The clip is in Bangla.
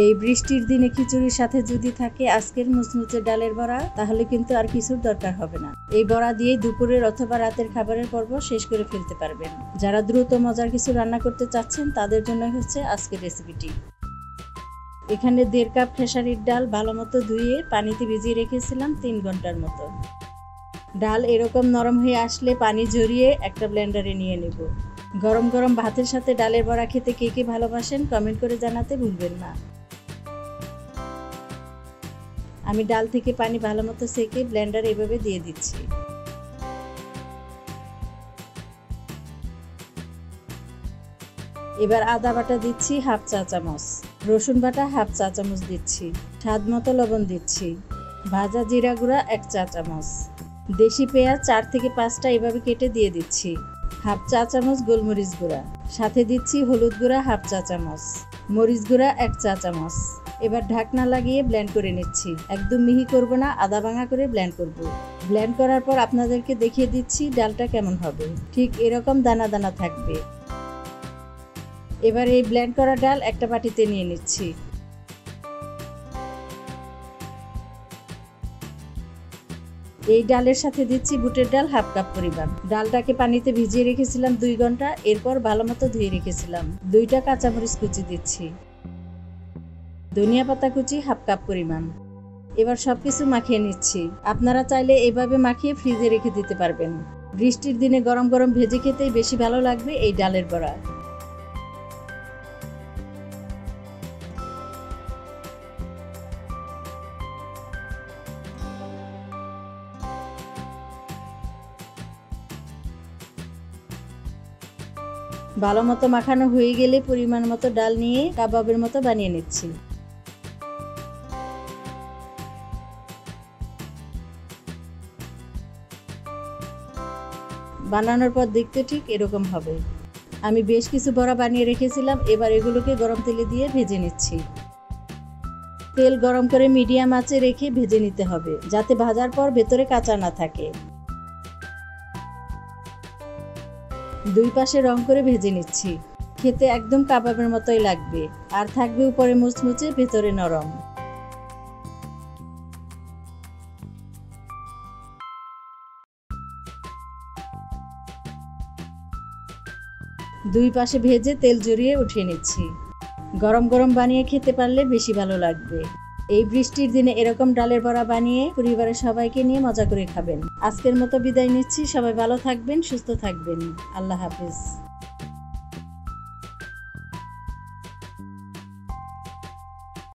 এই বৃষ্টির দিনে খিচুড়ির সাথে যদি থাকে আজকের মুচমুচে ডালের বড়া, তাহলে কিন্তু আর কিছুর দরকার হবে না। এই বড়া দিয়ে দুপুরের অথবা রাতের খাবারের পর্ব শেষ করে ফেলতে পারবেন। যারা দ্রুত মজার কিছু রান্না করতে চাচ্ছেন তাদের জন্য হচ্ছে আজকের রেসিপিটি। এখানে 1.5 কাপ খেসারির ডাল ভালো মতো ধুয়ে পানিতে ভিজিয়ে রেখেছিলাম 3 ঘন্টার মতো। ডাল এরকম নরম হয়ে আসলে পানি ঝরিয়ে একটা ব্লেন্ডারে নিয়ে নেব। গরম গরম ভাতের সাথে ডালের বড়া খেতে কে কে ভালোবাসেন কমেন্ট করে জানাতে ভুলবেন না। আমি ডাল থেকে পানি ভালো মতো সেকে ব্লেন্ডারে এভাবে দিয়ে দিচ্ছি। এবার আদা বাটা দিচ্ছি হাফ চা চামচ, রসুন বাটা হাফ চা চামচ দিচ্ছি, স্বাদ মতো লবণ দিচ্ছি, ভাজা জিরা গুঁড়া 1 চা চামচ, দেশি পেঁয়াজ 4 থেকে 5টা এভাবে কেটে দিয়ে দিচ্ছি, হাফ চা চামচ গোলমরিচ গুঁড়া, সাথে দিচ্ছি হলুদ গুঁড়া হাফ চা চামচ, মরিচ গুঁড়া 1 চা চামচ। এবার ঢাকনা লাগিয়ে ব্লেন্ড করে নিচ্ছি। একদম মিহি করব না, আদা ভাঙা করে ব্লেন্ড করব। ব্লেন্ড করার পর আপনাদেরকে দেখিয়ে দিচ্ছি ডালটা কেমন হবে। ঠিক এরকম দানা দানা থাকবে। এবার এই ব্লেন্ড করা ডাল একটা বাটিতে নিয়ে নিচ্ছি। এই ডালের সাথে দিচ্ছি বুটের ডাল হাফ কাপ পরিমাণ। ডালটাকে পানিতে ভিজিয়ে রেখেছিলাম 2 ঘন্টা, এরপর ভালো মতো ধুয়ে রেখেছিলাম। 2টা কাঁচামরিচ কুচি দিচ্ছি, ধনিয়া পাতা কুচি হাফ কাপ পরিমাণ। এবার সবকিছু মাখিয়ে নিচ্ছি। আপনারা চাইলে এভাবে মাখিয়ে ফ্রিজে রেখে দিতে পারবেন। বৃষ্টির দিনে গরম গরম ভেজে খেতেই বেশি ভালো লাগবে এই ডালের বড়া। ভালো মতো মাখানো হয়ে গেলে পরিমাণ মতো ডাল নিয়ে কাবাবের মতো বানিয়ে নিচ্ছি। বানানোর পর দেখতে ঠিক এরকম হবে। আমি বেশ কিছু বড়া বানিয়ে রেখেছিলাম। এবার এগুলোকে গরম তেলে দিয়ে ভেজে নিচ্ছি। তেল গরম করে মিডিয়াম আঁচে রেখে ভেজে নিতে হবে, যাতে ভাজার পর ভেতরে কাঁচা না থাকে। 2 পাশে রং করে ভেজে নিচ্ছি। খেতে একদম কাবাবের মতোই লাগবে, আর থাকবে উপরে মুচমুচে ভেতরে নরম। দুই পাশে ভেজে তেল ঝরিয়ে উঠিয়ে নিচ্ছি। গরম গরম বানিয়ে খেতে পারলে বেশি ভালো লাগবে। এই বৃষ্টির দিনে এরকম ডালের বড়া বানিয়ে পরিবারের সবাইকে নিয়ে মজা করে খাবেন। আজকের মতো বিদায় নিচ্ছি। সবাই ভালো থাকবেন, সুস্থ থাকবেন। আল্লাহ হাফেজ।